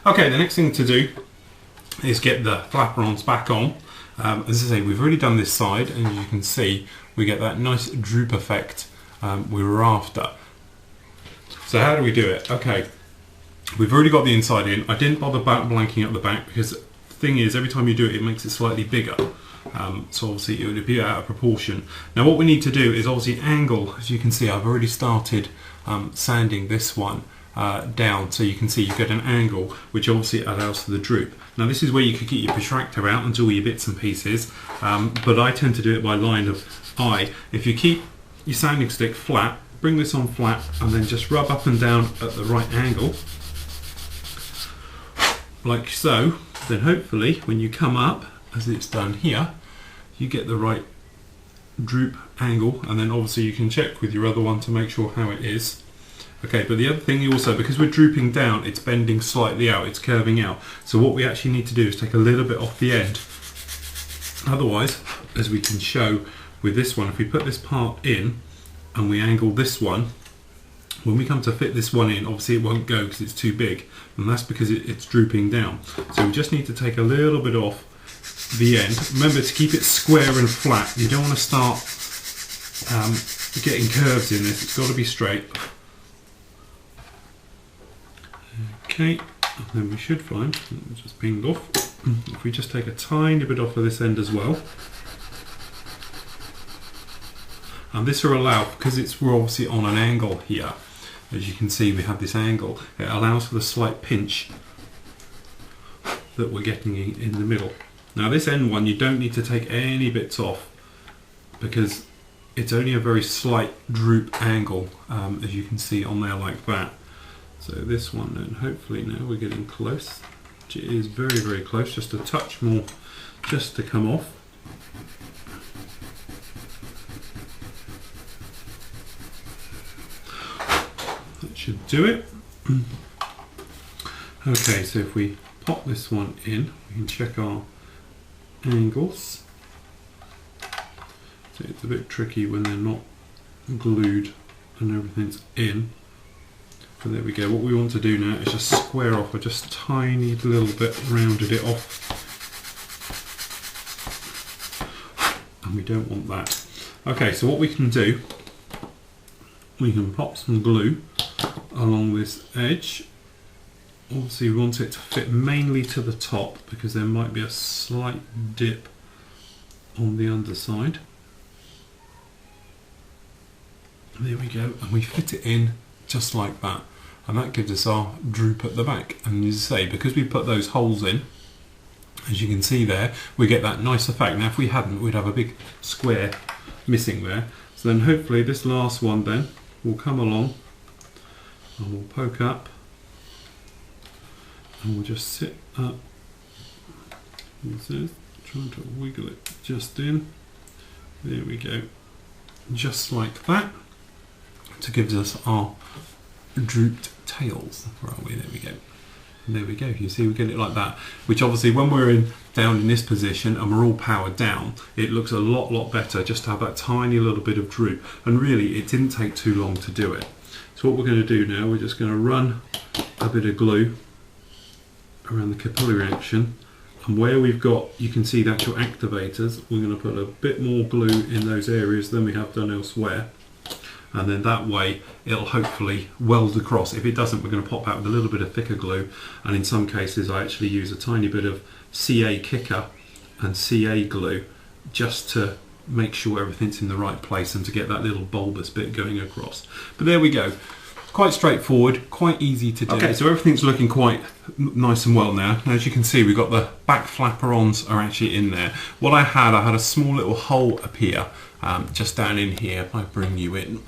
Okay, the next thing to do is get the flaperons back on. As I say, we've already done this side, and as you can see, we get that nice droop effect we were after. So how do we do it? Okay, we've already got the inside in. I didn't bother blanking up the back because the thing is, every time you do it, it makes it slightly bigger. So obviously it would appear out of proportion. Now what we need to do is obviously angle. As you can see, I've already started sanding this one down, so you can see you get an angle which obviously allows for the droop. Now this is where you could get your protractor out and do all your bits and pieces, but I tend to do it by line of eye. If you keep your sanding stick flat, bring this on flat, and then just rub up and down at the right angle, like so, then hopefully when you come up, as it's done here, you get the right droop angle, and then obviously you can check with your other one to make sure how it is. Okay, but the other thing also, because we're drooping down, it's bending slightly out, it's curving out. So what we actually need to do is take a little bit off the end. Otherwise, as we can show with this one, if we put this part in and we angle this one, when we come to fit this one in, obviously it won't go because it's too big, and that's because it's drooping down. So we just need to take a little bit off the end. Remember to keep it square and flat. You don't want to start getting curves in this, it's got to be straight. Okay, and then we should find, just pinged off, if we just take a tiny bit off of this end as well. And this will allow, because we're obviously on an angle here, as you can see we have this angle, it allows for the slight pinch that we're getting in the middle. Now this end one, you don't need to take any bits off because it's only a very slight droop angle, as you can see on there like that. So this one then, hopefully now we're getting close. It is very, very close, just a touch more just to come off. That should do it. Okay, so if we pop this one in, we can check our angles. So it's a bit tricky when they're not glued and everything's in. So there we go. What we want to do now is just square off, or just tiny little bit rounded it off. And we don't want that. Okay, so what we can do, we can pop some glue along this edge. Obviously we want it to fit mainly to the top because there might be a slight dip on the underside. There we go, and we fit it in just like that, and that gives us our droop at the back. And as I say, because we put those holes in, as you can see there, we get that nice effect. Now if we hadn't, we'd have a big square missing there. So then hopefully this last one then will come along and we'll poke up and we'll just sit up, trying to wiggle it just in. There we go, just like that, to give us our drooped tails. Where are we? There we go. And there we go. You see, we get it like that, which obviously when we're down in this position and we're all powered down, it looks a lot better just to have that tiny little bit of droop. And really, it didn't take too long to do it. So what we're going to do now, we're just going to run a bit of glue around the capillary action, and where we've got, you can see the actual activators, we're going to put a bit more glue in those areas than we have done elsewhere, and then that way it'll hopefully weld across. If it doesn't, we're going to pop out with a little bit of thicker glue, and in some cases I actually use a tiny bit of CA kicker and CA glue just to make sure everything's in the right place and to get that little bulbous bit going across. But there we go. Quite straightforward, quite easy to do. Okay, so everything's looking quite nice and well now. As you can see, we've got the back flaperons are actually in there. What I had a small little hole appear just down in here. If I bring you in,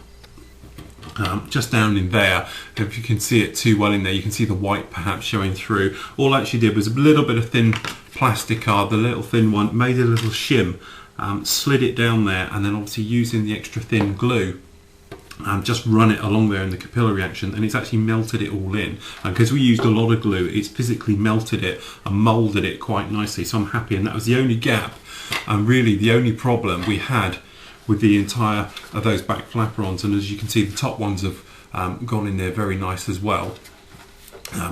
just down in there, if you can see it too well in there, you can see the white perhaps showing through. All I actually did was a little bit of thin plastic card, the little thin one, made a little shim, slid it down there, and then obviously using the extra thin glue, just run it along there in the capillary action, and it's actually melted it all in. And because we used a lot of glue, it's physically melted it and moulded it quite nicely, so I'm happy. And that was the only gap and really the only problem we had with the entire of those back flaperons. And as you can see, the top ones have gone in there very nice as well.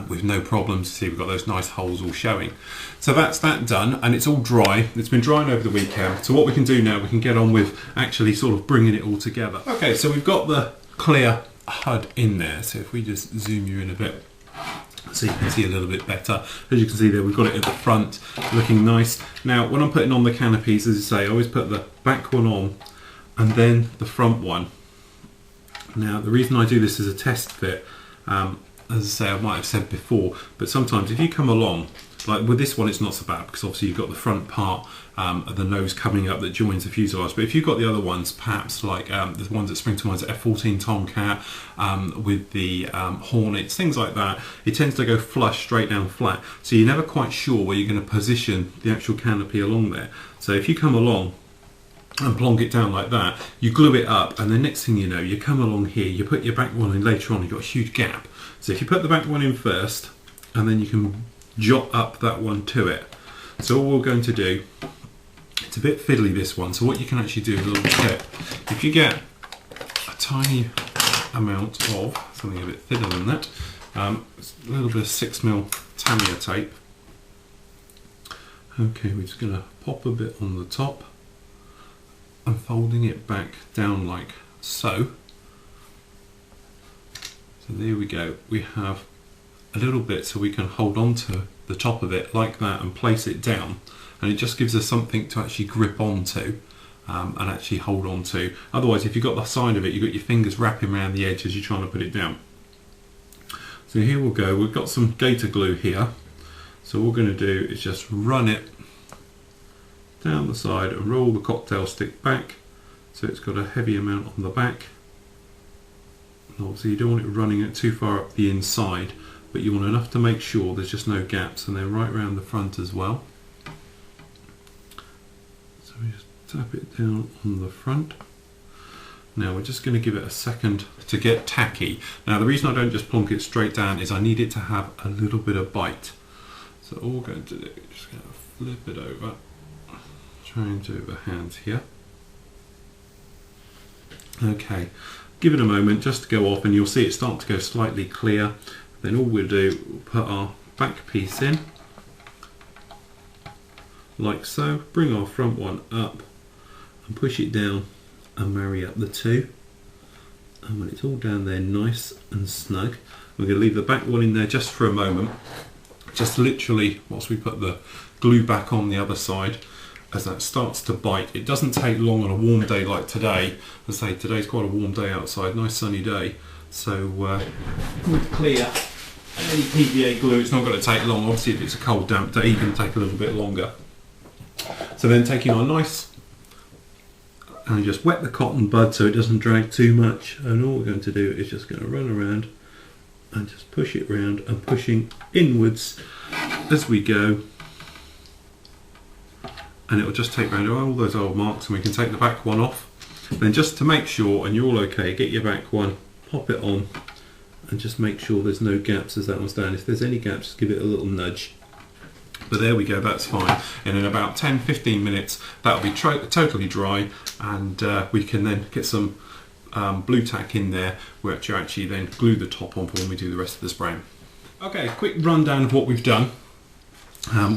with no problems. See, we've got those nice holes all showing. So that's that done, and it's all dry. It's been drying over the weekend. So what we can do now, we can get on with actually sort of bringing it all together. Okay, so we've got the clear HUD in there. So if we just zoom you in a bit, so you can see a little bit better. As you can see there, we've got it at the front, looking nice. Now, when I'm putting on the canopies, as I say, I always put the back one on and then the front one. Now, the reason I do this as a test fit, as I say, I might have said before, but sometimes if you come along, like with this one, it's not so bad because obviously you've got the front part of the nose coming up that joins the fuselage. But if you've got the other ones, perhaps like the ones that spring to mind, F-14 Tomcat with the Hornets, things like that, it tends to go flush straight down flat. So you're never quite sure where you're going to position the actual canopy along there. So if you come along and plonk it down like that, you glue it up, and the next thing you know, you come along here, you put your back one in later on, you've got a huge gap. So if you put the back one in first, and then you can jot up that one to it. So all we're going to do, it's a bit fiddly this one, so what you can actually do, a little tip, if you get a tiny amount of, something a bit thinner than that, a little bit of 6mm Tamiya tape. Okay, we're just going to pop a bit on the top and folding it back down like so. So there we go, we have a little bit so we can hold on to the top of it like that and place it down, and it just gives us something to actually grip onto and actually hold on to. Otherwise, if you've got the side of it, you've got your fingers wrapping around the edge as you're trying to put it down. So here we'll go, we've got some gator glue here, so what we're going to do is just run it down the side and roll the cocktail stick back so it's got a heavy amount on the back. And obviously you don't want it running it too far up the inside, but you want enough to make sure there's just no gaps, and then right around the front as well. So we just tap it down on the front. Now we're just going to give it a second to get tacky. Now the reason I don't just plonk it straight down is I need it to have a little bit of bite. So all we're going to do is just going to flip it over. Try and do it with hands here. Okay, give it a moment just to go off, and you'll see it start to go slightly clear. Then all we'll do, we'll put our back piece in, like so, bring our front one up and push it down and marry up the two. And when it's all down there nice and snug, we're going to leave the back one in there just for a moment, just literally whilst we put the glue back on the other side. As that starts to bite, it doesn't take long on a warm day like today. As I say, today's quite a warm day outside, nice sunny day. So with clear and any PVA glue, it's not going to take long. Obviously if it's a cold damp day, it's going to take a little bit longer. So then taking our nice, and just wet the cotton bud so it doesn't drag too much, and all we're going to do is just going to run around and just push it round and pushing inwards as we go. And it will just take around all those old marks, and we can take the back one off. Then just to make sure, and you're all okay, get your back one, pop it on, and just make sure there's no gaps as that one's down. If there's any gaps, just give it a little nudge. But there we go, that's fine. And in about 10-15 minutes, that'll be totally dry, and we can then get some blue tack in there, which you actually then glue the top on for when we do the rest of the spraying. Okay, quick rundown of what we've done.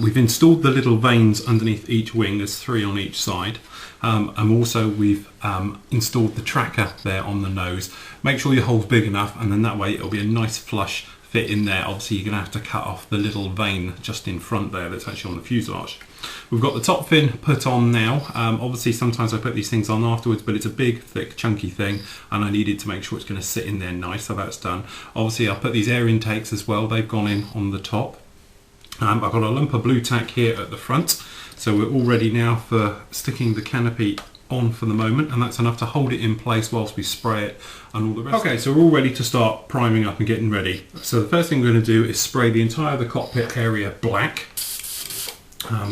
We've installed the little vanes underneath each wing, there's 3 on each side, and also we've installed the tracker there on the nose. Make sure your hole's big enough, and then that way it'll be a nice flush fit in there. Obviously you're going to have to cut off the little vane just in front there that's actually on the fuselage. We've got the top fin put on now. Obviously sometimes I put these things on afterwards, but it's a big, thick, chunky thing, and I needed to make sure it's going to sit in there nice, so that's done. Obviously I'll put these air intakes as well, they've gone in on the top. I've got a lump of blue tack here at the front, so we're all ready now for sticking the canopy on for the moment, and that's enough to hold it in place whilst we spray it and all the rest. Okay, so we're all ready to start priming up and getting ready. So the first thing we're going to do is spray the entire of the cockpit area black.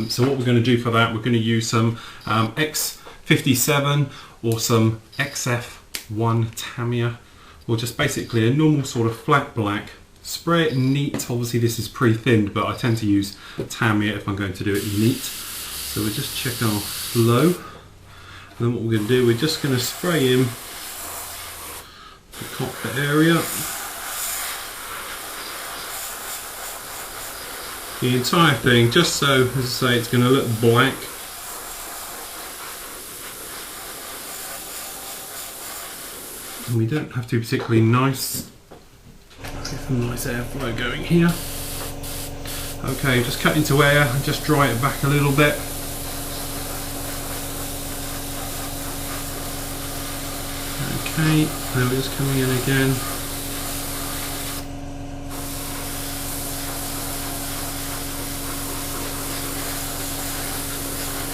So what we're going to do for that, we're going to use some X57 or some XF1 Tamiya, or just basically a normal sort of flat black. Spray it neat. Obviously this is pre-thinned, but I tend to use Tamiya if I'm going to do it neat. So we'll just check our flow. And then what we're going to do, we're just going to spray in the cockpit area. the entire thing, just so, as I say, it's going to look black. And we don't have to be particularly nice. Get some nice airflow going here. Okay, just cut into air and just dry it back a little bit. Okay, now we're just coming in again.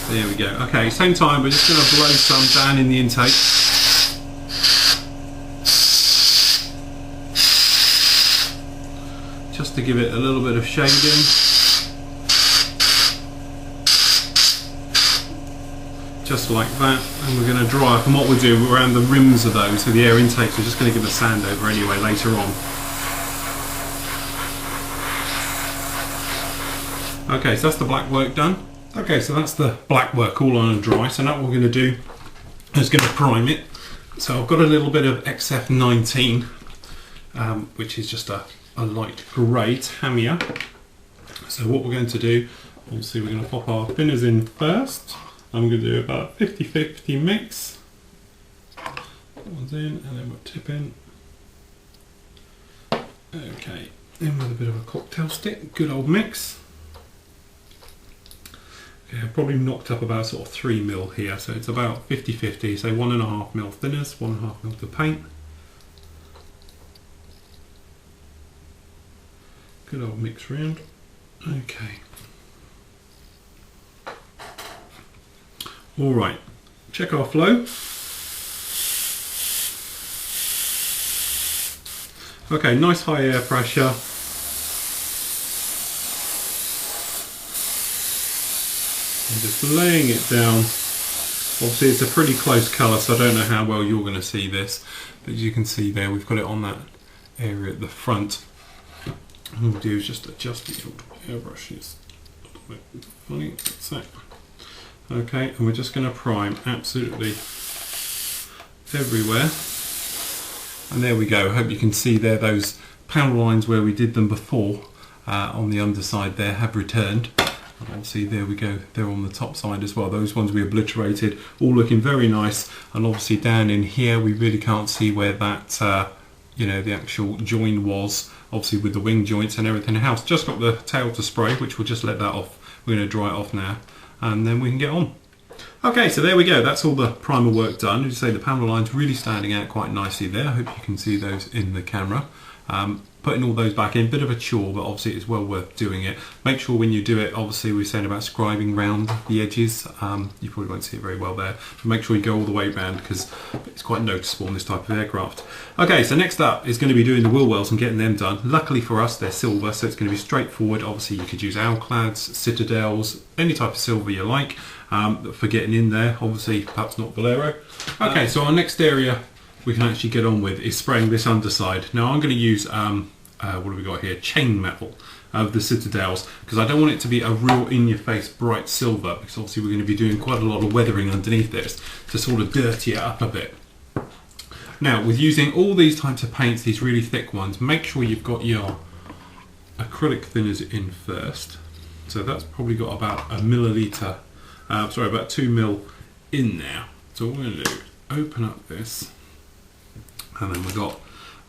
There we go. Okay, same time, we're just going to blow some down in the intake. Just to give it a little bit of shading. Just like that, and we're going to dry up, and what we'll do around the rims of those, so the air intakes, we're just going to give a sand over anyway later on. Okay, so that's the black work done. Okay, so that's the black work all on and dry, so now what we're going to do is going to prime it. So I've got a little bit of XF19, which is just a light grey Tamiya. So what we're going to do, obviously we're going to pop our thinners in first. I'm going to do about 50-50 mix. That one's in, and then we'll tip in. Okay, in with a bit of a cocktail stick, good old mix. Okay, I've probably knocked up about sort of 3 mil here, so it's about 50-50, so 1.5 mil thinners, 1.5 mil to paint. Good old mix round. Okay. Alright, check our flow. Okay, nice high air pressure. And just laying it down. Obviously it's a pretty close colour, so I don't know how well you're going to see this, but as you can see there, we've got it on that area at the front. What we'll do is just adjust the airbrushes a little bit funny, that's that. Okay, and we're just going to prime absolutely everywhere. And there we go. I hope you can see there those panel lines where we did them before on the underside there have returned. And obviously there we go, they're on the top side as well. Those ones we obliterated, all looking very nice. And obviously down in here we really can't see where that you know, the actual join was, obviously with the wing joints and everything else. Just got the tail to spray, which we'll just let that off. We're going to dry it off now, and then we can get on. Okay, so there we go, that's all the primer work done. As you say, the panel line's really standing out quite nicely there. I hope you can see those in the camera. Putting all those back in, bit of a chore, but obviously it's well worth doing it. Make sure when you do it, obviously we're saying about scribing round the edges. You probably won't see it very well there, but make sure you go all the way around because it's quite noticeable in this type of aircraft. Okay, so next up is going to be doing the wheel wells and getting them done. Luckily for us, they're silver, so it's going to be straightforward. Obviously you could use Alclads, Citadels, any type of silver you like for getting in there. Obviously, perhaps not Valero. Okay, so our next area we can actually get on with is spraying this underside. Now I'm going to use what have we got here, chain metal of the Citadels, because I don't want it to be a real in-your-face bright silver, because obviously we're going to be doing quite a lot of weathering underneath this to sort of dirty it up a bit. Now with using all these types of paints, these really thick ones, make sure you've got your acrylic thinners in first. So that's probably got about a milliliter, sorry, about 2 mil in there. So what we're going to do, open up this, and then we've got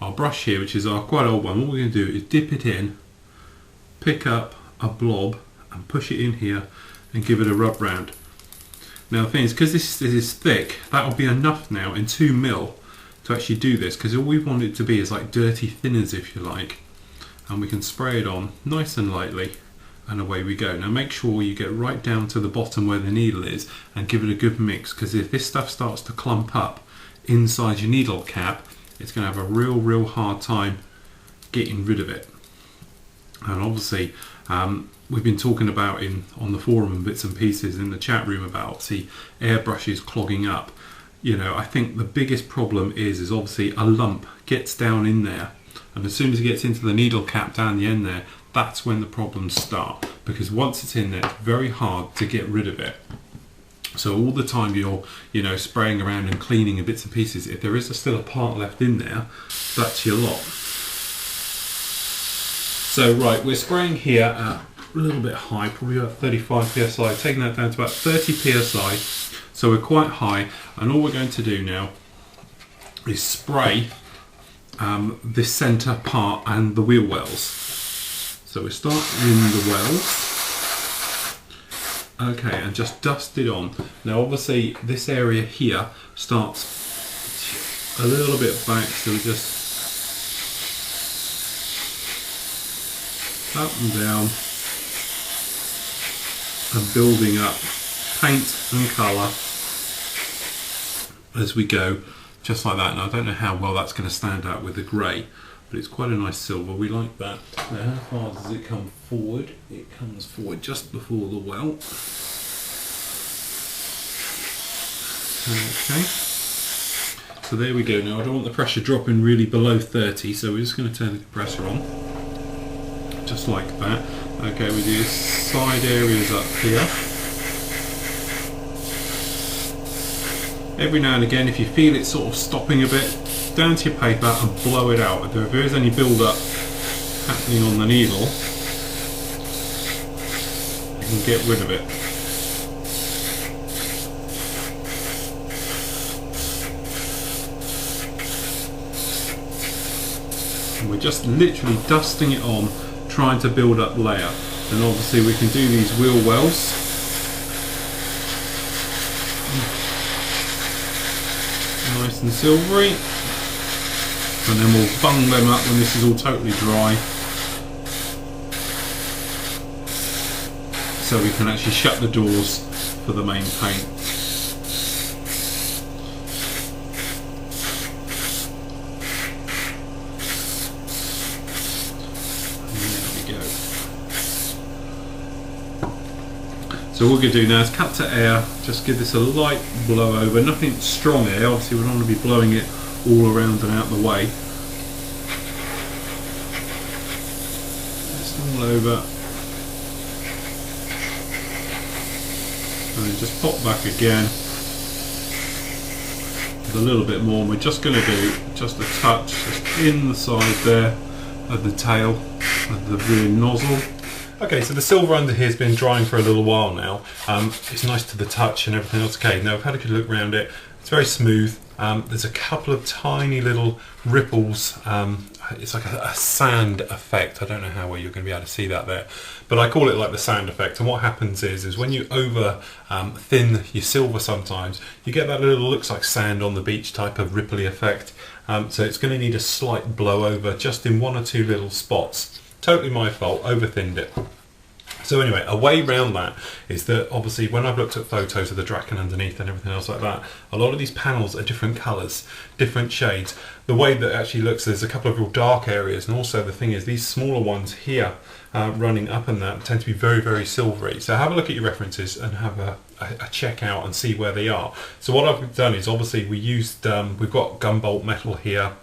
our brush here, which is our quite old one. What we're going to do is dip it in, pick up a blob and push it in here and give it a rub round. Now the thing is, because this is thick, that will be enough now in 2 mil to actually do this, because all we want it to be is like dirty thinners, if you like, and we can spray it on nice and lightly and away we go. Now make sure you get right down to the bottom where the needle is and give it a good mix, because if this stuff starts to clump up inside your needle cap, it's going to have a real hard time getting rid of it. And obviously we've been talking about on the forum and bits and pieces in the chat room about obviously airbrushes clogging up. You know, I think the biggest problem is obviously a lump gets down in there, and as soon as it gets into the needle cap down the end there, that's when the problems start, because once it's in there it's very hard to get rid of it. So all the time you're, you know, spraying around and cleaning in bits and pieces, if there is still a part left in there, that's your lot. So right, we're spraying here at a little bit high, probably about 35 psi, taking that down to about 30 psi, so we're quite high, and all we're going to do now is spray this centre part and the wheel wells. So we start in the wells. Okay, and just dust it on. Now obviously this area here starts a little bit back, so we just up and down and building up paint and colour as we go, just like that. Now I don't know how well that's going to stand out with the grey, but it's quite a nice silver. We like that. Now how far does it come forward? It comes forward just before the well. Okay, so there we go. Now I don't want the pressure dropping really below 30, so we're just going to turn the compressor on, just like that. Okay, we do side areas up here. Every now and again, if you feel it sort of stopping a bit, down to your paper and blow it out. If there is any build-up happening on the needle, you can get rid of it. And we're just literally dusting it on, trying to build up layer. Then obviously we can do these wheel wells. Nice and silvery. And then we'll bung them up when this is all totally dry. So we can actually shut the doors for the main paint. So what we're going to do now is cut to air, just give this a light blow over, nothing strong air, obviously we don't want to be blowing it all around and out the way. Just all over. And then just pop back again with a little bit more, and we're just going to do just a touch just in the side there of the tail of the rear nozzle. Okay, so the silver under here has been drying for a little while now. It's nice to the touch and everything else. Okay, now I've had a good look around it. It's very smooth. There's a couple of tiny little ripples. It's like a sand effect. I don't know how well you're going to be able to see that there, but I call it like the sand effect. And what happens is when you over thin your silver, sometimes you get that little looks like sand on the beach type of ripply effect. So it's going to need a slight blow over just in one or two little spots. Totally my fault, over thinned it. So anyway, a way around that is that obviously when I've looked at photos of the Draken underneath and everything else like that, a lot of these panels are different colours, different shades. The way that it actually looks, there's a couple of real dark areas, and also the thing is these smaller ones here running up and that tend to be very, very silvery. So have a look at your references and have a check out and see where they are. So what I've done is obviously we used, we've got gunbolt metal here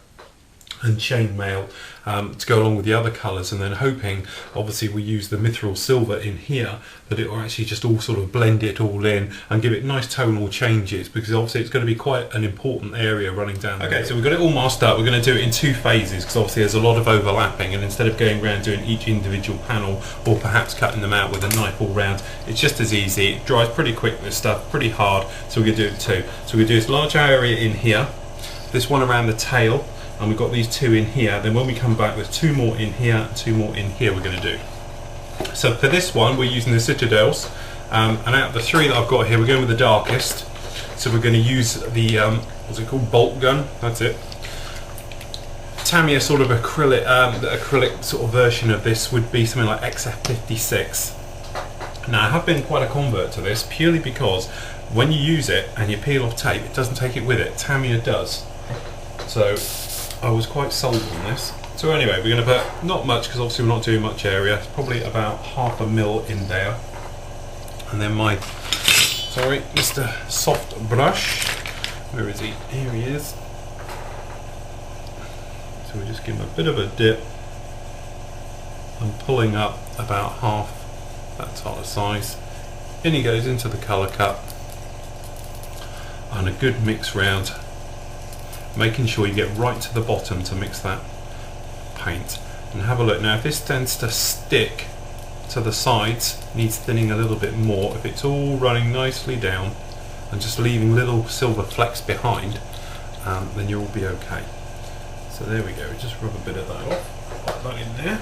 and chainmail to go along with the other colours, and then hoping obviously we use the mithril silver in here, that it will actually just all sort of blend it all in and give it nice tonal changes, because obviously it's going to be quite an important area running down there. Okay, so we've got it all masked up. We're going to do it in two phases because obviously there's a lot of overlapping, and instead of going around doing each individual panel or perhaps cutting them out with a knife all round, it's just as easy. It dries pretty quick, this stuff, pretty hard, so we're going to do it too. So we're going to do this large area in here, this one around the tail, and we've got these two in here. Then when we come back, there's two more in here and two more in here we're going to do. So for this one we're using the Citadels, and out of the three that I've got here we're going with the darkest. So we're going to use the what's it called, bolt gun, that's it. Tamiya sort of acrylic, the acrylic sort of version of this would be something like XF56. Now I have been quite a convert to this purely because when you use it and you peel off tape, it doesn't take it with it. Tamiya does. So I was quite sold on this. So anyway, we're going to put not much because obviously we're not doing much area. It's probably about 1/2 mil in there. And then my, sorry, Mr. Soft Brush. Where is he? Here he is. So we just give him a bit of a dip. I'm pulling up about half that type of size. In he goes into the colour cup. And a good mix round. Making sure you get right to the bottom to mix that paint. And have a look. Now if this tends to stick to the sides needs thinning a little bit more. If it's all running nicely down and just leaving little silver flecks behind, then you'll be okay. So there we go, just rub a bit of that off, pop that in there,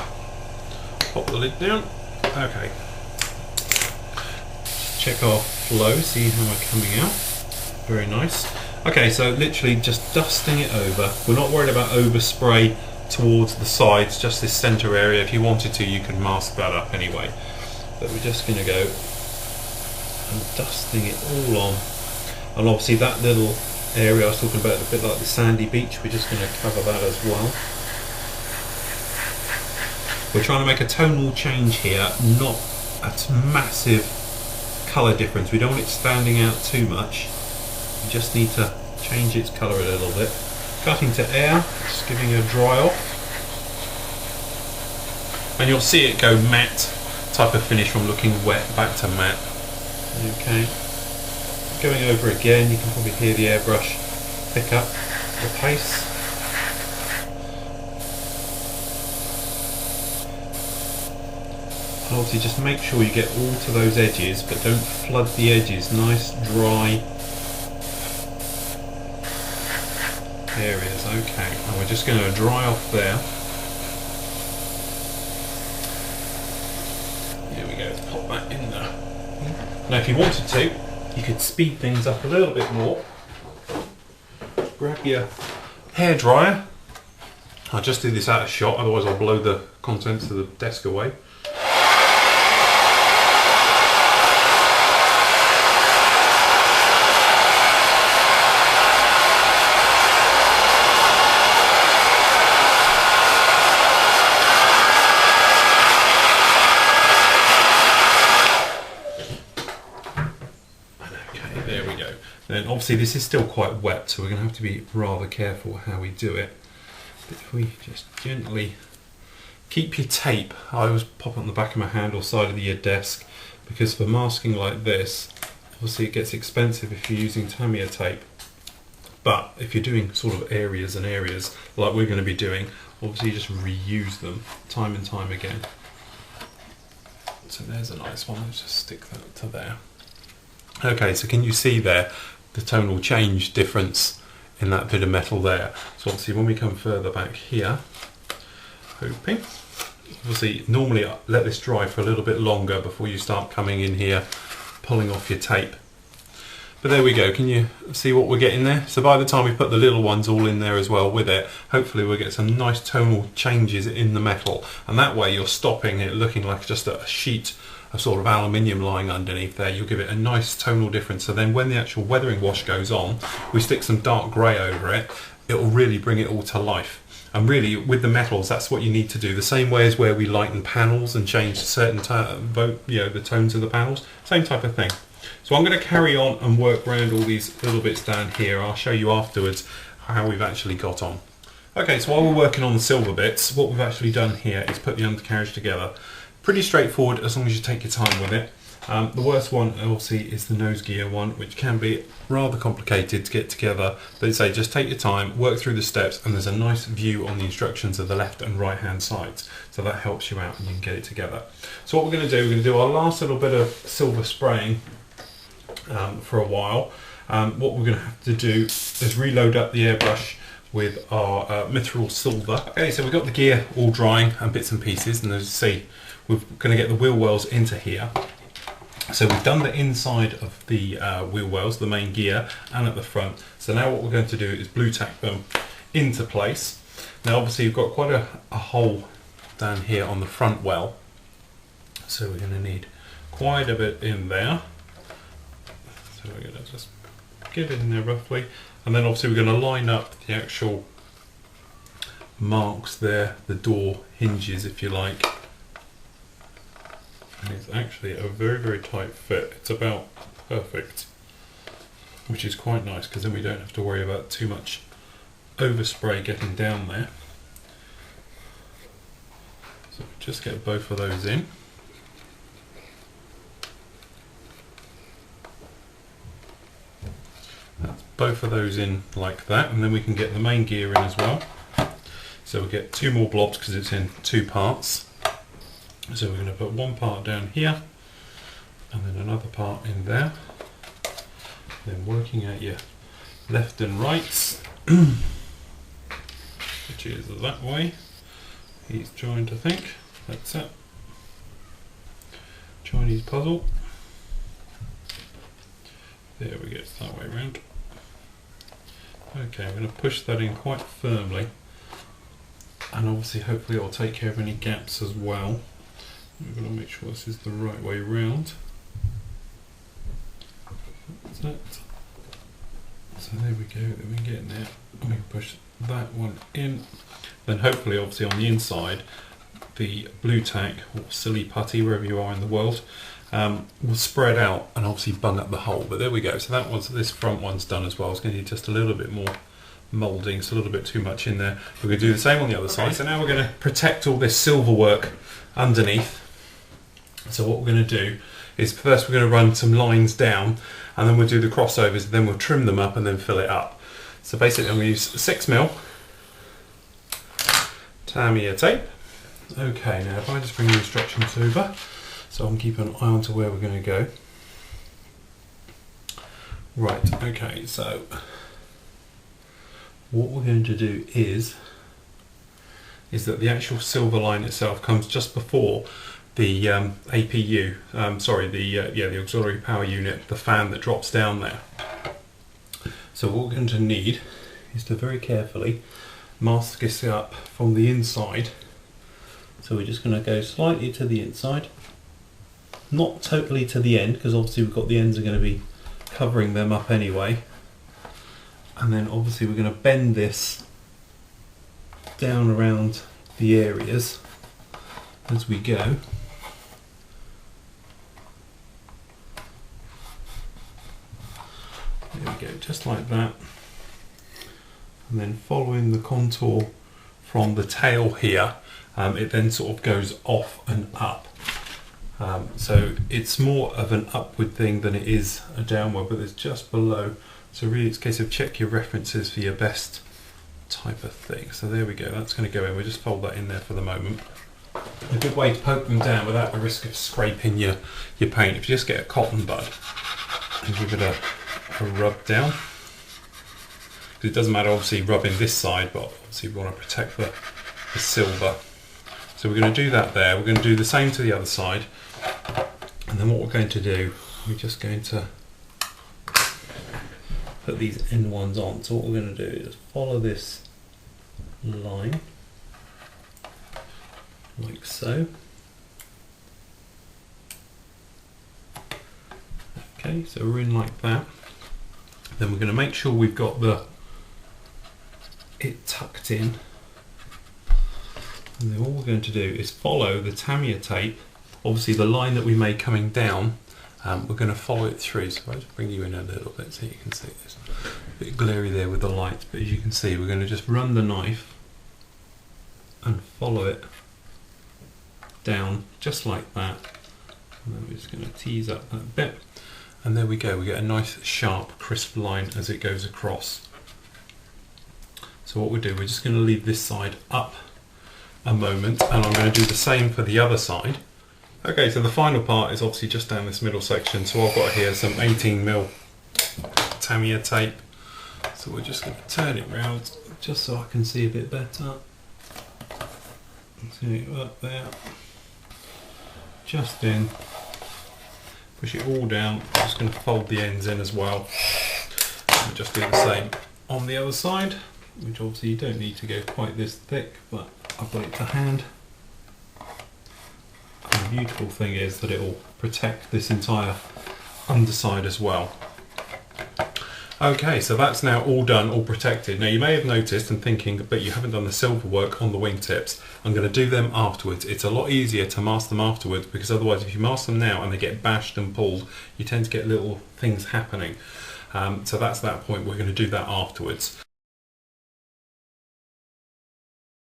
pop the lid down. Okay, check our flow, see how we're coming out. Very nice. Okay, so literally just dusting it over. We're not worried about overspray towards the sides, just this centre area. If you wanted to, you could mask that up anyway. But we're just going to go and dusting it all on. And obviously that little area I was talking about, a bit like the sandy beach, we're just going to cover that as well. We're trying to make a tonal change here, not a massive colour difference. We don't want it standing out too much. We just need to change its colour a little bit. Cutting to air, just giving it a dry off. And you'll see it go matte type of finish from looking wet back to matte. Okay. Going over again, you can probably hear the airbrush pick up the pace. And obviously just make sure you get all to those edges, but don't flood the edges. Nice dry areas. Okay, and we're just going to dry off there. Here we go, pop that in there. Now if you wanted to, you could speed things up a little bit more. Grab your hairdryer. I'll just do this out of shot, otherwise I'll blow the contents of the desk away. Then obviously this is still quite wet, so we're going to have to be rather careful how we do it. But if we just gently keep your tape, I always pop it on the back of my hand or side of your desk, because for masking like this, obviously it gets expensive if you're using Tamiya tape. But if you're doing sort of areas and areas like we're going to be doing, obviously you just reuse them time and time again. So there's a nice one, let's just stick that to there. Okay, so can you see there the tonal change difference in that bit of metal there? So obviously when we come further back here, hoping, obviously normally I let this dry for a little bit longer before you start coming in here, pulling off your tape. But there we go, can you see what we're getting there? So by the time we put the little ones all in there as well with it, hopefully we'll get some nice tonal changes in the metal, and that way you're stopping it looking like just a sheet of sort of aluminium lying underneath there. You'll give it a nice tonal difference, so then when the actual weathering wash goes on, we stick some dark grey over it, it will really bring it all to life. And really with the metals, that's what you need to do, the same way as where we lighten panels and change certain the tones of the panels, same type of thing. So I'm going to carry on and work around all these little bits down here. I'll show you afterwards how we've actually got on. Okay, so while we're working on the silver bits, what we've actually done here is put the undercarriage together. Pretty straightforward as long as you take your time with it. The worst one obviously is the nose gear one, which can be rather complicated to get together, but say just take your time, work through the steps, and there's a nice view on the instructions of the left and right hand sides, so that helps you out and you can get it together. So what we're going to do, we're going to do our last little bit of silver spraying for a while. What we're going to have to do is reload up the airbrush with our mithril silver. Okay, so we've got the gear all drying and bits and pieces, and as you see, we're going to get the wheel wells into here. So we've done the inside of the wheel wells, the main gear, and at the front. So now what we're going to do is blue tack them into place. Now obviously you've got quite a hole down here on the front well, so we're going to need quite a bit in there. So we're going to just get it in there roughly, and then obviously we're going to line up the actual marks there, the door hinges if you like. And it's actually a very, very tight fit. It's about perfect, which is quite nice because then we don't have to worry about too much overspray getting down there. So just get both of those in. That's both of those in like that, and then we can get the main gear in as well. So we'll get two more blobs because it's in two parts. So we're going to put one part down here and then another part in there. Then working out your left and rights, which is that way. He's trying to think. That's it. Chinese puzzle. There we go, it's that way around. Okay, I'm going to push that in quite firmly, and obviously hopefully it'll take care of any gaps as well. I'm going to make sure this is the right way round. That's it. So there we go, then we can get in there and we can push that one in. Then hopefully obviously on the inside the blue tack or silly putty, wherever you are in the world, will spread out and obviously bung up the hole. But there we go, so that one's, this front one's done as well. It's going to need just a little bit more moulding, it's a little bit too much in there. We're going to do the same on the other side. So now we're going to protect all this silver work underneath. So what we're going to do is first we're going to run some lines down, and then we'll do the crossovers, and then we'll trim them up and then fill it up. So basically I'm going to use 6mm Tamiya tape. Okay, now if I just bring the instructions over, so I'm keeping an eye on to where we're going to go. Right, okay, so what we're going to do is that the actual silver line itself comes just before the APU, the auxiliary power unit, the fan that drops down there. So what we're going to need is to very carefully mask this up from the inside. So we're just going to go slightly to the inside, not totally to the end, because obviously we've got the ends are going to be covering them up anyway. And then obviously we're going to bend this down around the areas as we go. There we go, just like that. And then following the contour from the tail here, it then sort of goes off and up. So it's more of an upward thing than it is a downward, but it's just below. So really it's a case of check your references for your best type of thing. So there we go, that's going to go in. We'll just fold that in there for the moment. A good way to poke them down without the risk of scraping your paint, if you just get a cotton bud and give it a rub down. It doesn't matter obviously rubbing this side, but obviously we want to protect the silver. So we're going to do that there. We're going to do the same to the other side, and then what we're going to do, we're just going to put these end ones on. So what we're going to do is follow this line like so. Okay, so we're in like that. Then we're going to make sure we've got it tucked in. And then what we're going to do is follow the Tamiya tape, obviously the line that we made coming down, we're going to follow it through. So I'll just bring you in a little bit so you can see this. A bit glary there with the lights, but as you can see, we're going to just run the knife and follow it down just like that. And then we're just going to tease up that bit. And there we go, we get a nice sharp crisp line as it goes across. So what we do, we're just going to leave this side up a moment, and I'm going to do the same for the other side. Okay, so the final part is obviously just down this middle section. So I've got here some 18mm Tamiya tape. So we're just going to turn it round just so I can see a bit better. See it up there. Just in. Push it all down. I'm just going to fold the ends in as well. And just do the same on the other side, which obviously you don't need to go quite this thick, but I've got it to hand. And the beautiful thing is that it will protect this entire underside as well. Okay, so that's now all done, all protected. Now you may have noticed and thinking, but you haven't done the silver work on the wingtips. I'm going to do them afterwards. It's a lot easier to mask them afterwards, because otherwise if you mask them now and they get bashed and pulled, you tend to get little things happening. So that's that point, we're going to do that afterwards.